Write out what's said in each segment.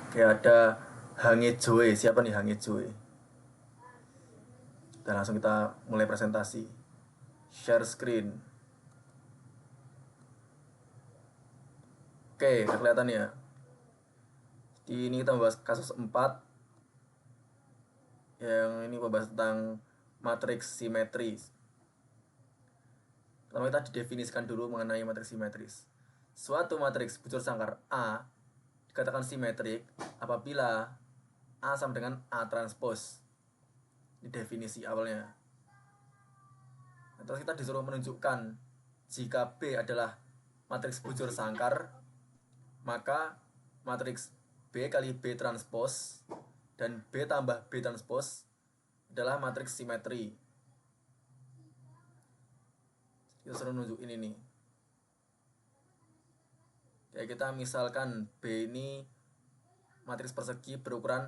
Oke, ada Hangejoe. Siapa nih Hangejoe? Dan langsung kita mulai presentasi. Share screen. Oke, udah kelihatan ya. Di ini kita membahas kasus 4. Yang ini membahas tentang matriks simetris. Pertama kita didefinisikan dulu mengenai matriks simetris. Suatu matriks bujur sangkar A dikatakan simetrik apabila A sama dengan A transpose. Ini definisi awalnya. Nah, terus kita disuruh menunjukkan jika B adalah matriks bujur sangkar, maka matriks B kali B transpose dan B tambah B transpose adalah matriks simetri. Kita suruh nunjukin ini. Kayak kita misalkan B ini matriks persegi berukuran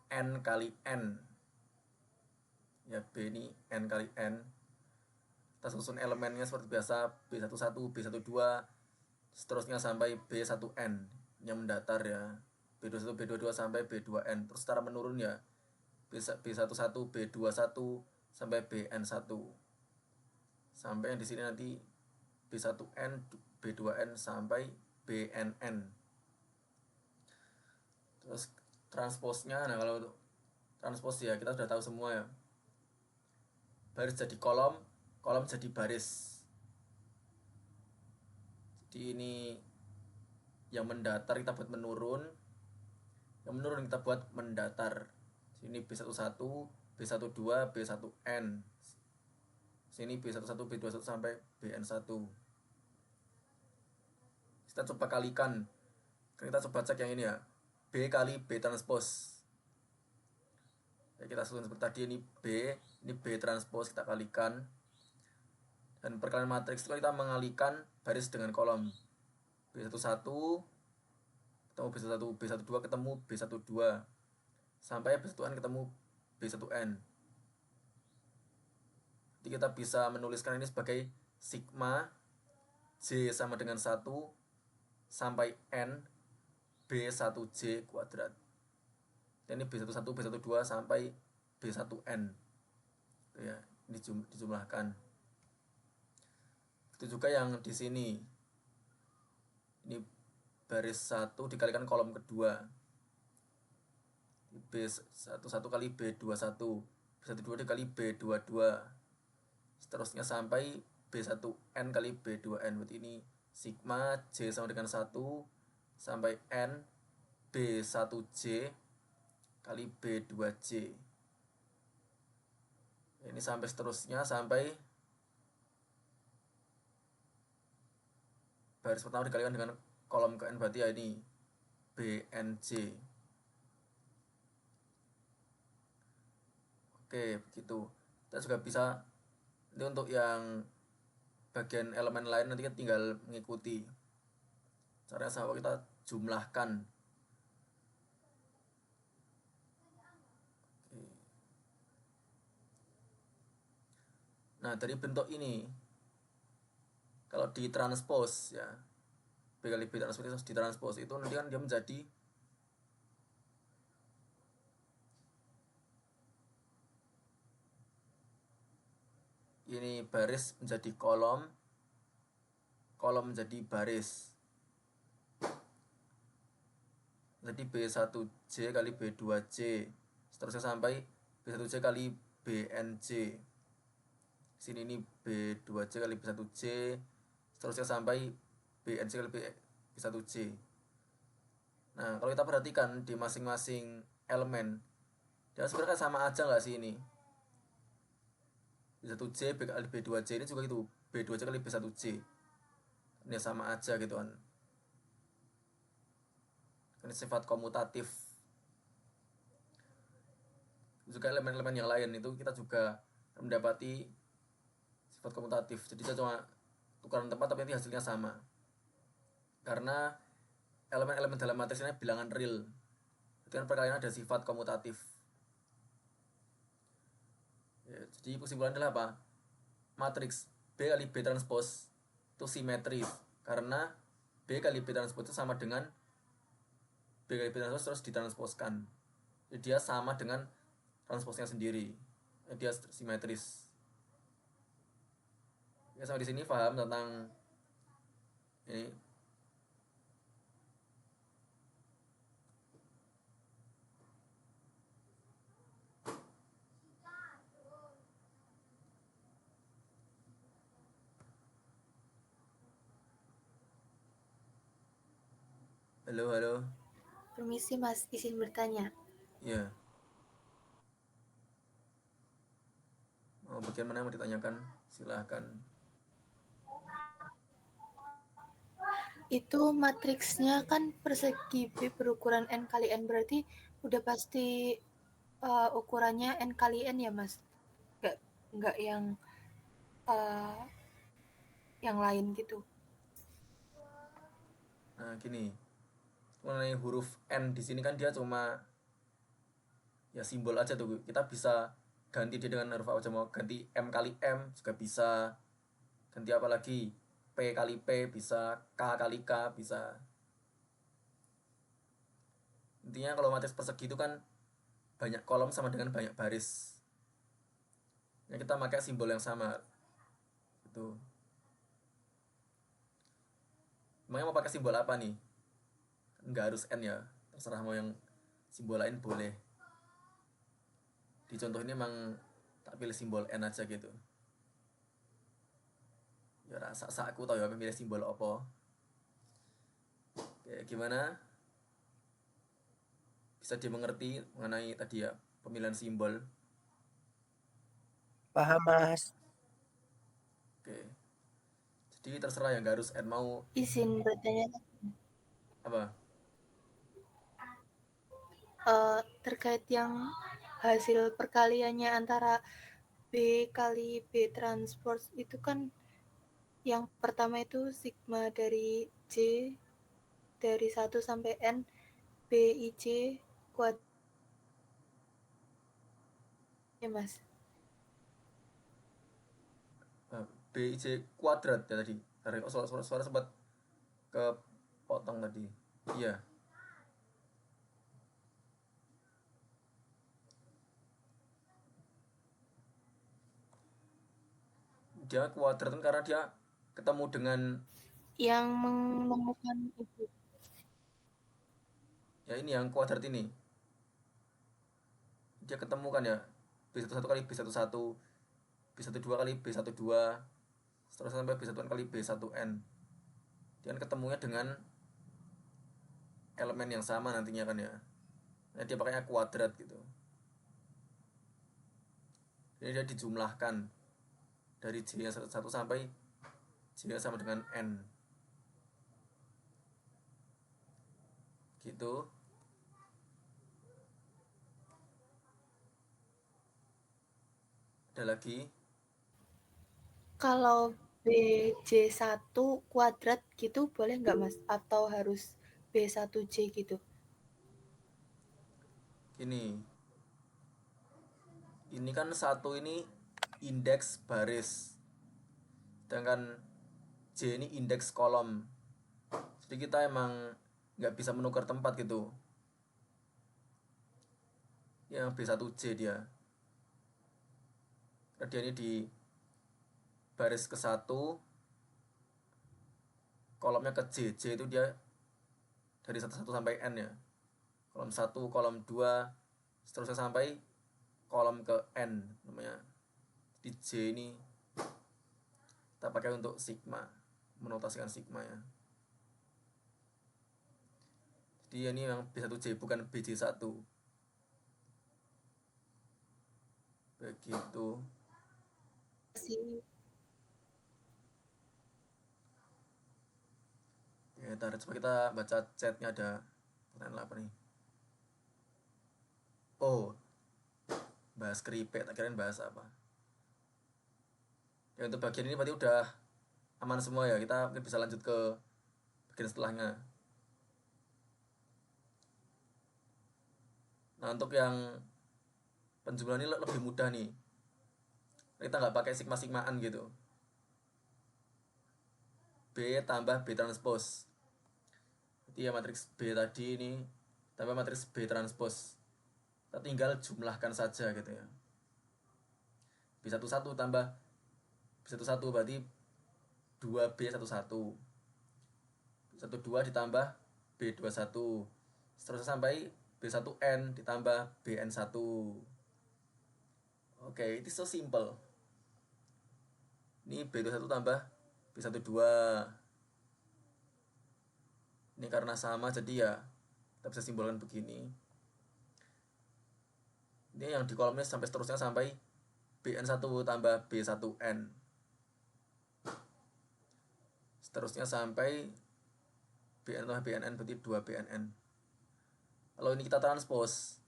N kali N. Ya, B ini N kali N. Kita susun elemennya seperti biasa, B11, B12, seterusnya sampai B1N yang mendatar ya. B21, B22 sampai B2N. Terus secara menurun ya, B11, B21 sampai BN1. Sampai yang di sini nanti B1N, B2N sampai BNN. Terus transposnya, nah kalau transpos ya kita sudah tahu semua ya. Baris jadi kolom, kolom jadi baris. Jadi ini yang mendatar kita buat menurun, yang menurun kita buat mendatar. Sini B11, B12, B1N. Sini B11, B21 sampai BN1. Kita coba kalikan. Kita coba cek yang ini ya. B kali B transpose. Ya, kita susun seperti tadi, ini B transpose kita kalikan. Dan perkalian matriks itu kita mengalikan baris dengan kolom. B11 ketemu B1, B12 ketemu B12 sampai B1N ketemu B1N. Jadi kita bisa menuliskan ini sebagai sigma J sama dengan 1 sampai N B1J kuadrat. Dan ini B11, B12 sampai B1N. Ya, ini dijumlahkan. Itu juga yang di sini. Ini baris 1 dikalikan kolom kedua. B11 kali B21, B12 dikali B22. Seterusnya sampai B1N kali B2N. Berarti ini sigma J sama dengan 1 sampai N B1J kali B2J. Ini sampai seterusnya sampai baris pertama dikalikan dengan kolom ke N, berarti ya ini BNJ. Oke, begitu. Kita juga bisa nanti untuk yang bagian elemen lain nanti kita tinggal mengikuti. Caranya sama, kita jumlahkan. Oke. Nah, dari bentuk ini kalau ditranspose ya, B kali B transpose ditranspose itu nanti kan dia menjadi ini baris menjadi kolom, kolom menjadi baris. Jadi B1J kali B2J, seterusnya sampai B1J kali BNJ. Sini ini B2J kali B1J, seterusnya sampai BNJ kali B1J. Nah, kalau kita perhatikan di masing-masing elemen, dia sebenarnya sama aja nggak sih ini? B1J kali B2J ini juga itu B2J kali B1J. Ini sama aja gitu kan. Ini sifat komutatif. Juga elemen-elemen yang lain itu kita juga mendapati sifat komutatif. Jadi kita cuma tukaran tempat tapi nanti hasilnya sama. Karena elemen-elemen dalam matriks ini bilangan real. Itu kan perkalian ada sifat komutatif. Ya, jadi kesimpulannya adalah apa? Matriks B kali B transpose itu simetris karena B kali B transpose itu sama dengan B kali B transpose terus ditranspozkan. Jadi dia sama dengan transposnya sendiri. Dia simetris. Ya, sampai di sini paham tentang ini. Halo, halo. Permisi Mas, izin bertanya. Ya. Bagian mana yang mau ditanyakan? Silahkan. Itu matriksnya kan persegi B berukuran N kali N, berarti udah pasti ukurannya N kali N ya Mas? Nggak uh, yang lain gitu. Nah, gini. Mengenai huruf N di sini kan dia cuma ya simbol aja tuh. Kita bisa ganti dia dengan huruf apa aja, mau ganti M kali M juga bisa, ganti apa lagi, P kali P bisa, K kali K bisa. Intinya kalau matris persegi itu kan banyak kolom sama dengan banyak baris, ya kita pakai simbol yang sama itu. Emangnya mau pakai simbol apa nih? Nggak harus N ya, terserah mau yang simbol lain boleh. Di contoh ini emang tak pilih simbol N aja gitu. Ya rasa aku tau ya pilih simbol apa. Oke, gimana? Bisa dimengerti mengenai tadi ya pemilihan simbol? Paham, Mas. Oke. Jadi terserah ya, nggak harus N, mau Izin bertanya apa? terkait yang hasil perkaliannya antara B kali B transpose itu kan yang pertama itu sigma dari J dari 1 sampai N BIJ kuadrat ya Mas. BIJ kuadrat ya tadi. Suara sempat kepotong tadi. Iya. Dia kuadrat kan karena dia ketemu dengan Yang menemukan itu. ya ini yang kuadrat ini. Dia ketemu kan ya B11 kali B11, B12 kali B12, seterusnya sampai B1 kali B1N. Dia kan ketemunya dengan elemen yang sama nantinya kan ya. Nah, dia pakainya kuadrat gitu. Jadi dia dijumlahkan dari J yang 1 sampai J yang sama dengan N. Gitu. Ada lagi? Kalau BJ1 kuadrat gitu boleh nggak Mas? Atau harus B1J gitu? Gini, ini kan satu ini indeks baris, sedangkan J ini indeks kolom. Jadi kita emang nggak bisa menukar tempat gitu. Yang B1J dia. Karena dia ini di baris ke-1, kolomnya ke J. J itu dia dari 1 sampai N ya. Kolom 1, kolom 2, seterusnya sampai kolom ke N namanya. Di J ini kita pakai untuk sigma, menotasikan sigma ya. Jadi ini yang B1J bukan BJ1. Begitu. Sih. Ya, coba kita baca chatnya, ada pertanyaan apa nih? Oh, bahas keripik, tak kirain bahas apa. Ya untuk bagian ini berarti udah aman semua ya, kita mungkin bisa lanjut ke bagian setelahnya. Nah untuk yang penjumlahan ini lebih mudah nih, kita nggak pakai sigma-sigmaan gitu. B tambah B transpose, jadi ya matriks B tadi ini tambah matriks B transpose. Kita tinggal jumlahkan saja gitu ya. B11 tambah B11 berarti 2B11. B12 ditambah B21. Seterusnya sampai B1N ditambah BN1. Oke, itu so simple. Ini B21 tambah B12. Ini karena sama jadi ya kita bisa simbolkan begini. Ini yang di kolomnya sampai seterusnya sampai BN1 tambah B1N. Seterusnya sampai BN tambah BNN berarti 2BNN. Kalau ini kita transpose,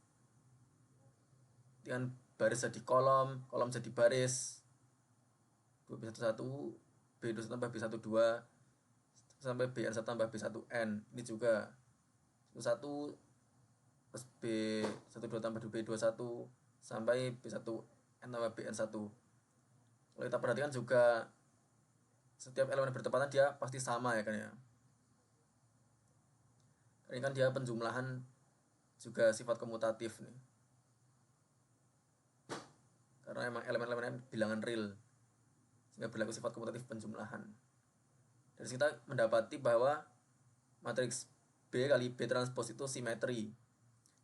dengan baris jadi kolom jadi baris. 2B11, B21 tambah B12 sampai BN1 tambah B1N. Ini juga 1 terus B12 tambah B21 sampai B1N tambah BN1. Kalau kita perhatikan juga setiap elemen bertepatan dia pasti sama ya kan ya. Ini kan dia penjumlahan juga sifat komutatif nih. Karena emang elemen-elemennya bilangan real, sehingga berlaku sifat komutatif penjumlahan. Dari sini kita mendapati bahwa matriks B kali B transpose itu simetri.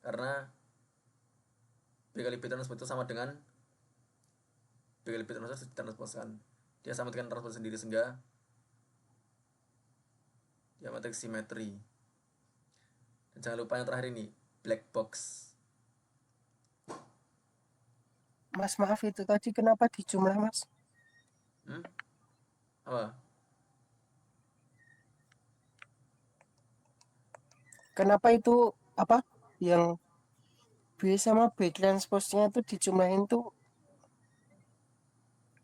Karena B kali B transpose itu sama dengan B kali B transpose ditransposkan. Dia sama dengan transpose sendiri sehingga dia matriks simetri. Dan jangan lupa yang terakhir ini, black box. Mas, maaf itu tadi kenapa dijumlah, Mas? Apa? Kenapa itu apa yang B sama B transpose-nya itu dijumlahin tuh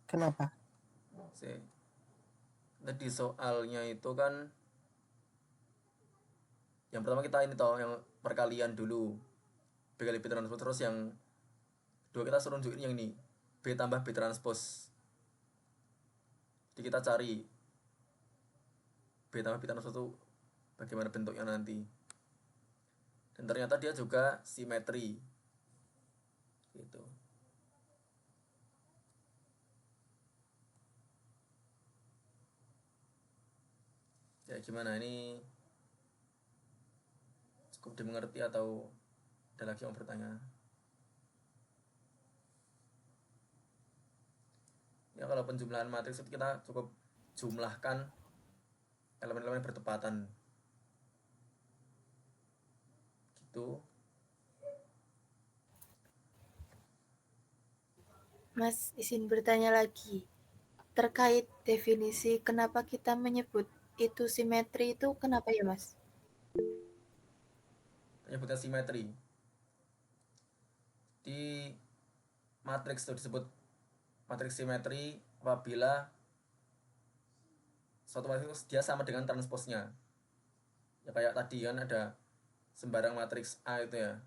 kenapa? Tadi soalnya itu kan yang pertama kita ini toh yang perkalian dulu B kali B transpose, terus yang kedua kita suruh nunjukin yang ini B tambah B transpose. Jadi kita cari B tambah B transpose itu bagaimana bentuknya nanti. Dan ternyata dia juga simetri gitu. Ya gimana, ini cukup dimengerti atau ada lagi yang bertanya? Ya kalau penjumlahan matriks itu kita cukup jumlahkan elemen-elemen bertepatan gitu. Mas, izin bertanya lagi. Terkait definisi kenapa kita menyebut itu simetri itu kenapa ya, Mas? Penyebutnya simetri. Di matriks itu disebut matriks simetri apabila suatu matriks dia sama dengan transposnya. Ya kayak tadi kan ada sembarang matriks A itu ya.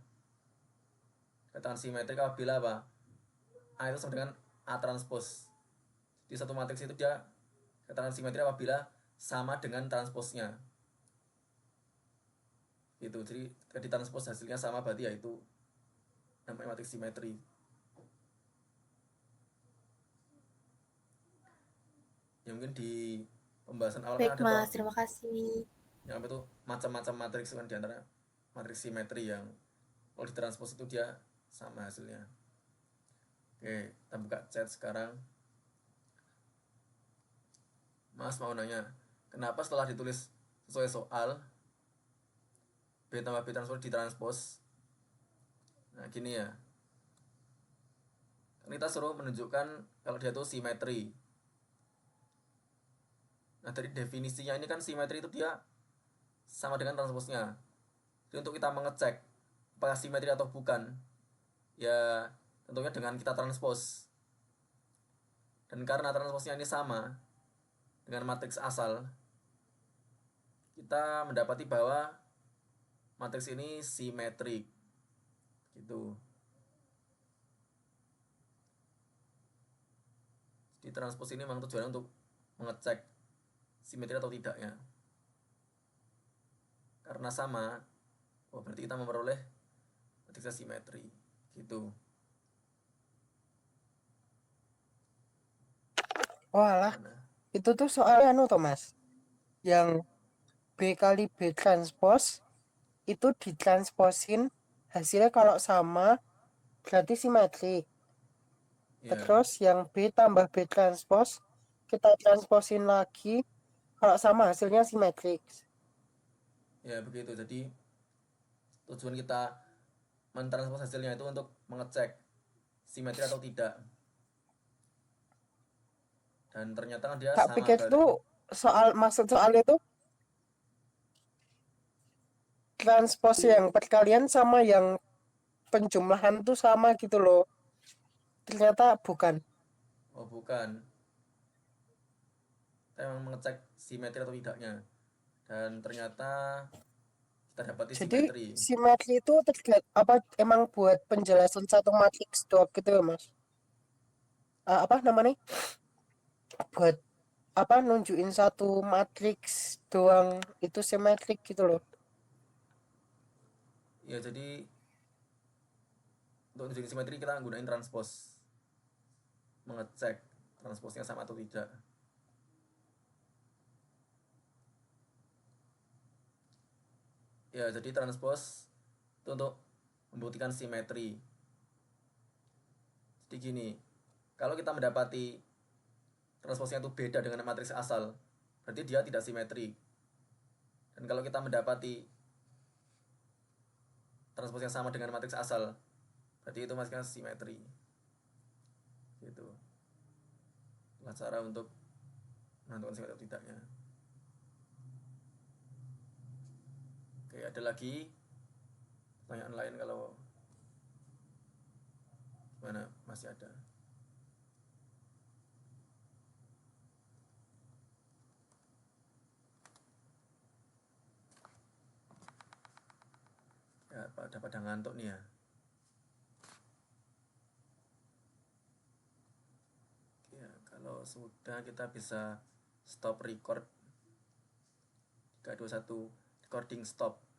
Katakan simetri apabila apa? A itu sama dengan A transpose. Di satu matriks itu dia katakan simetri apabila sama dengan transposnya. Gitu. Jadi ketika ditranspos hasilnya sama berarti ya itu namanya matriks simetri. Ya mungkin di pembahasan awal kan Baik, ada toh Mas. Terima kasih. yang apa itu macam-macam matriks kan, diantara matriks simetri yang kalau ditranspos itu dia sama hasilnya. Oke, kita buka chat sekarang. Mas mau nanya, kenapa setelah ditulis sesuai soal B tambah B transpose ditranspos? Nah gini ya, kita suruh menunjukkan kalau dia itu simetri. Nah dari definisinya ini kan simetri itu dia sama dengan transposnya. Jadi untuk kita mengecek apakah simetri atau bukan, ya tentunya dengan kita transpos. Dan karena transposnya ini sama dengan matriks asal, kita mendapati bahwa matriks ini simetrik gitu. Di transpos ini memang tujuannya untuk mengecek simetri atau tidaknya. Karena sama, Oh, berarti kita memperoleh matriks simetri gitu. Oh alah, Mana? itu tuh soalnya anu Thomas, yang B kali B transpose itu ditransposin, hasilnya kalau sama berarti simetrik. Ya, Terus yang B tambah B transpose kita transposin lagi, kalau sama hasilnya simetrik. ya begitu. Jadi tujuan kita mentranspos hasilnya itu untuk mengecek simetri atau tidak. Dan ternyata kan dia Tak sama pikir berarti. tuh maksud soalnya tuh transpose yang perkalian sama yang penjumlahan tuh sama gitu loh. Ternyata bukan. Oh, bukan. Kita memang mengecek simetri atau tidaknya. Dan ternyata kita dapati Jadi simetri. simetri itu emang buat penjelasan satu matriks doang gitu ya mas? Apa namanya? Buat nunjukin satu matriks doang itu simetrik gitu loh. Ya, jadi untuk nunjukin simetri kita gunain transpose. Mengecek transposnya sama atau tidak. Ya, jadi transpose itu untuk membuktikan simetri. Jadi gini, kalau kita mendapati transposnya itu beda dengan matriks asal, berarti dia tidak simetri. Dan kalau kita mendapati transposnya sama dengan matriks asal, berarti itu matriksnya simetri. Gitu. Itulah cara untuk menentukan simetri atau tidaknya. Oke, ada lagi pertanyaan lain kalau gimana? Masih ada. Ya, pada ngantuk nih ya. Ya, kalau sudah kita bisa stop record. 3, 2, 1, recording stop.